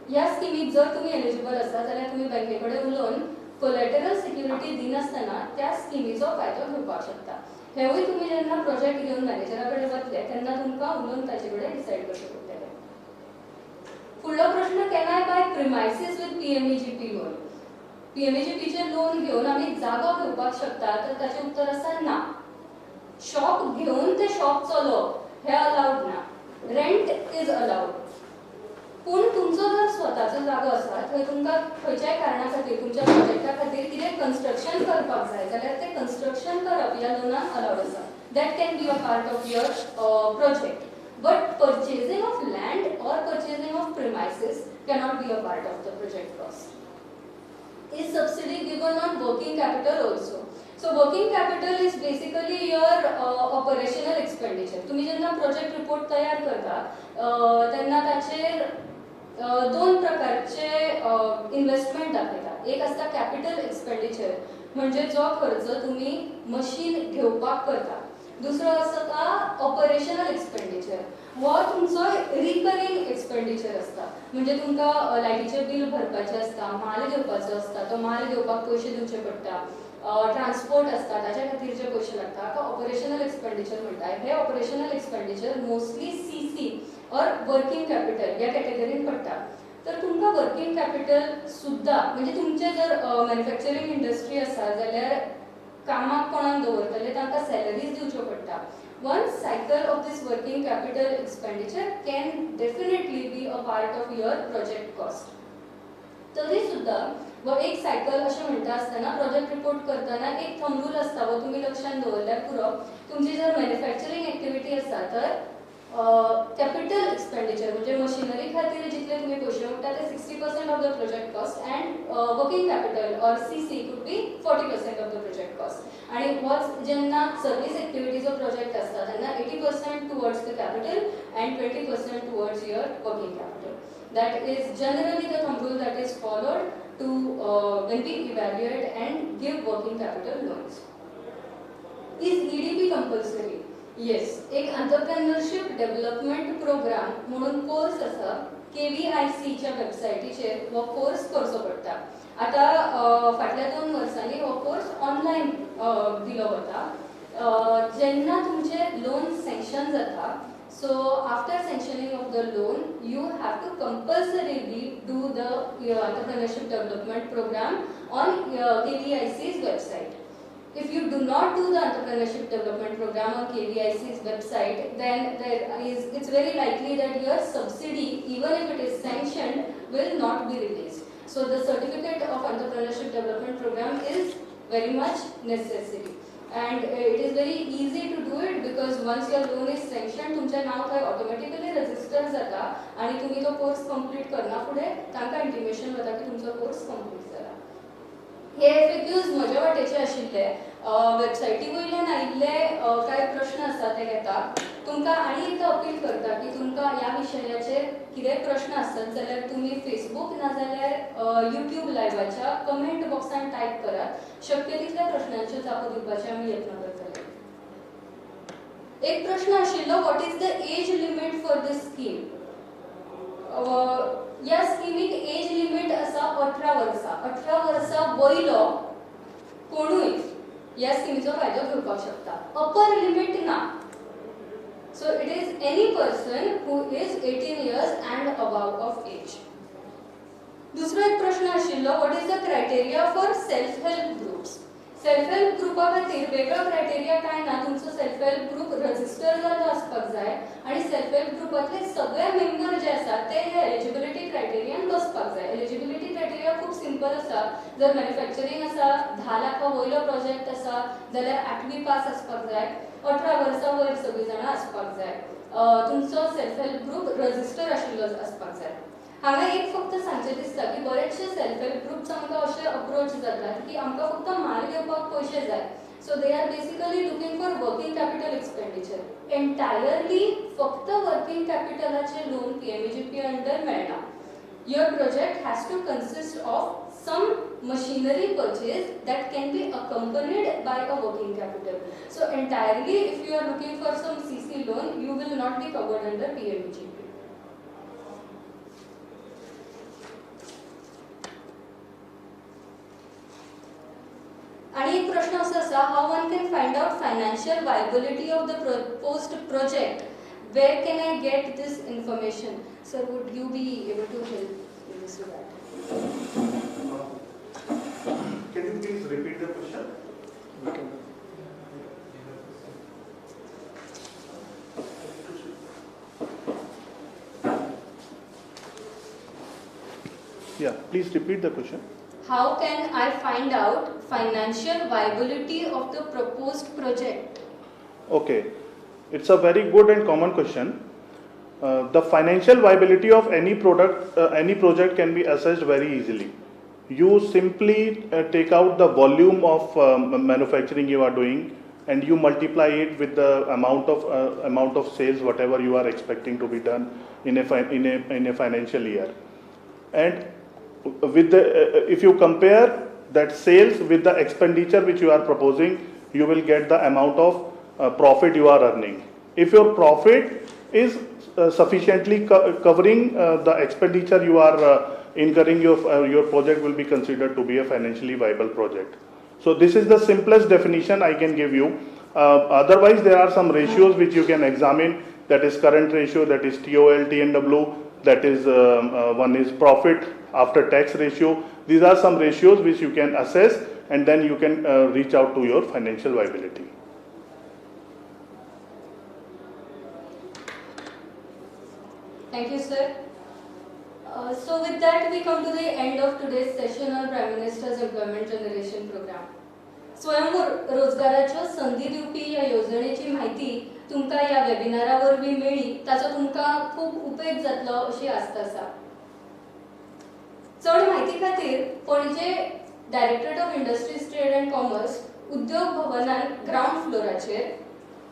ह्या स्किमीक जर तुमी एलिजिबल आसा जाल्यार तुमी बँके कडेन उलोवन कोलॅटरल सिक्युरिटी दिनासतना त्या स्किमीचो फायदो घेवपाक शकता. हेवूय तुमी जेन्ना प्रोजेक्ट घेवन मॅनेजरा कडेन वतले तेन्ना तुमकां उलोवन ताचे कडेन डिसायड करचें पडटलें. फुडलो प्रश्न, can I buy premises with PMEGP loan. PMEGPचे लोन घेवन आमी जागो घेवपाक शकता. तर ताचें उत्तर आसा ना. शॉप घेवन ते शॉप चलोवप हे अलाउड ना. Rent is allowed. पूण तुमचो जर स्वताचो जागो आसा थंय तुमकां खंयच्याय कारणां खातीर तुमच्या प्रोजेक्टा खातीर कितें कन्स्ट्रक्शन करपाक जाय जाल्यार तें कन्स्ट्रक्शन करप ह्या लोनान अलाउड आसा. That can be a part of your project. But purchasing of land or purchasing of premises cannot be a part of the project cost. Is subsidy given on working capital also? So working capital is basically your operational expenditure. तुम्ही जेन्ना project report तयार करता तेन्ना ताचेर 2 प्रकारचे investment दाखयता. एक आसता कॅपिटल एक्सपेंडिचर म्हणजे जो खर्च तुम्ही मशीन घेवपाक करता. दुसरो आसता ऑपरेशनल एक्सपेंडिचर. हो तुमचो रिकरिंग एक्सपेंडिचर आसता. म्हणजे तुमकां लायटीचें बील भरपाचें आसता, माल घेवपाचो आसता, तो माल घेवपाक पयशे दिवचे पडटा, ट्रान्सपोर्ट आसता ताच्या खातीर जे पयशे लागता हाका ऑपरेशनल एक्सपेंडिचर म्हणटात. हे operational expenditure mostly CC or working capital ह्या कॅटेगरीन पडटा. तर तुमकां वर्किंग कॅपिटल सुद्दां म्हणजे तुमचे जर मॅन्युफॅक्चरींग इंडस्ट्री आसा जाल्यार कामाक कोणाक दवरतले तांकां सॅलरीज दिवच्यो पडटा. One cycle of this working capital expenditure can definitely be a part of your project cost. तरी सुद्धा व एक सायकल अशें म्हणटा आसतना प्रोजेक्ट रिपोर्ट करतना एक थंब रूल आसता वो तुमी लक्षात दवरल्यार पुरो. तुमची जर मॅन्युफॅक्चरींग एक्टिविटी आसा तर कॅपिटल एक्सपेंडिचर म्हणजे मशिनरी खातीर जितले तुमी पयशे उरता ते 60% of the project cost and working capital or CC could be 40% of the project cost. आणि होच जेन्ना सर्वीस एक्टिविटीचो प्रोजेक्ट आसता तेन्ना 80% towards the capital and 20% towards your working capital. That is generally the thumb rule that is followed to when we evaluate and give working capital loans. Is EDP compulsory? Yes. एक entrepreneurship development programme म्हणून course आसा. KVIC च्या वेबसायटीचेर हो course करचो पडटा. आता फाटल्या 2 वर्सांनी हो कोर्स ऑनलायन दिलो वता. जेन्ना तुमचे लोन सँक्शन जाता so after sanctioning of the loan you have to compulsorily do the entrepreneurship development program on KVIC's website. If you do not do the entrepreneurship development program on KVIC's website, then it's very likely that your subsidy, even if it is sanctioned, will not be released. So the certificate of entrepreneurship development program is very much necessary. And it is very easy to do it because once your loan is sanctioned, तुमचे नाव थंय automatically register जाता आणि तुम्ही तो course complete करना फुडें तांकां intimation वता की तुमचो कोर्स कंप्लीट जाला. हे FAQs म्हज्या वाटेचे आशिल्ले. वेबसायटी वयल्यान आयिल्ले कांय प्रश्न आसा ते घेता. तुमकां आनी एकदा अपील करता की तुमकां ह्या विशयाचेर कितेंय प्रश्न आसत जाल्यार तुमी फेसबूक नाजाल्यार YouTube लायव्हाच्या कमेंट बॉक्सान टायप करात. शक्य तितल्या प्रश्नांच्यो जापो दिवपाचे आमी यत्न करतले. एक प्रश्न आशिल्लो, what is the age limit for this scheme? ह्या स्किमीक एज लिमिट आसा 18 वर्सां. 18 वर्सां वयलो कोणूय ह्या स्किमीचो फायदो घेवपाक शकता. अपर लिमिट ना. So it is any person who is 18 years and above of age. दुसरो एक प्रश्न आशिल्लो, what is the criteria for self help groups. Self help ग्रुपा खातीर वेगळो क्रायटेरिया काय ना. तुमचो सेल्फ हेल्प ग्रुप रजिस्टर जाल्लो आसपाक जाय आनी सेल्फ हेल्प ग्रुपातले सगळे मेंबर जे आसात ते हे एलिजिबिलिटी क्रायटेरियान बसपाक जाय. एलिजिबिलिटी क्रायटेरिया खूब सिंपल आसा. जर मॅन्युफॅक्चरिंग आसा, 10 लाखा वयलो प्रोजेक्ट आसा जाल्यार 8वी पास आसपाक जाय, 18 वर्सां वयर सगळीं जाणां आसपाक जाय, तुमचो सेल्फ हेल्प ग्रुप रजिस्टर आशिल्लो आसपाक जाय. हांगा एक फक्त सांगचें दिसता की बरेचशे सेल्फ हेल्प ग्रुप्स आमकां अशे अप्रोच जातात की आमकां फक्त म्हाल घेवपाक पयशे जाय. So they are basically looking for working capital expenditure. Entirely फक्त वर्किंग कॅपिटलाचे लोन PMEGP अंडर मेळना. Your project has to consist of some machinery purchase that can be accompanied by a working capital. So entirely, if you are looking for some CC loan, you will not be covered under PMEGP. आणि एक प्रश्न असा आसा, how one can find out financial viability of the proposed project? Where can I get this information? Sir, would you be able to help in this regard? Can you please repeat the question? Yeah, please repeat the question. How can I find out financial viability of the proposed project? Okay, it's a very good and common question. The financial viability of any project can be assessed very easily. You simply take out the volume of manufacturing you are doing and you multiply it with the amount of sales whatever you are expecting to be done in a financial year. And with if you compare that sales with the expenditure which you are proposing, you will get the amount of profit you are earning. If your profit is sufficiently covering the expenditure you are incurring, your project will be considered to be a financially viable project. So this is the simplest definition I can give you. Otherwise, there are some ratios which you can examine. That is current ratio, that is TOL, TNW, that is one is profit after tax ratio. These are some ratios which you can assess and then you can reach out to your financial viability. Thank you, sir. So with that, we come to the end of today's session on Prime Minister's Employment Generation Program. स्वयंरोजगाराच्यो संधी दिवपी ह्या योजनेची माहिती तुमकां ह्या वेबिनारा वरवीं मेळ्ळी, ताचो तुमकां खूब उपेग जातलो अशी आस्त आसा. चड म्हायती खातीर Panaji directorate of industries, trade and commerce उद्योग भवनान ग्राउंड फ्लोराचेर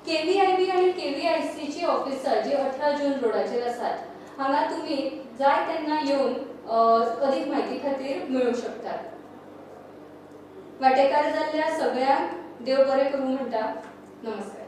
KVIB आणि KVIC ची ऑफिसां जी 18 जून रोडाचेर आसात, हांगा तुमी जाय तेन्ना येवन अदीक म्हायती खातीर मेळूंक शकतात. वांटेकार जाल्ल्या सगळ्यांक देव बरें करूं म्हणटा. नमस्कार.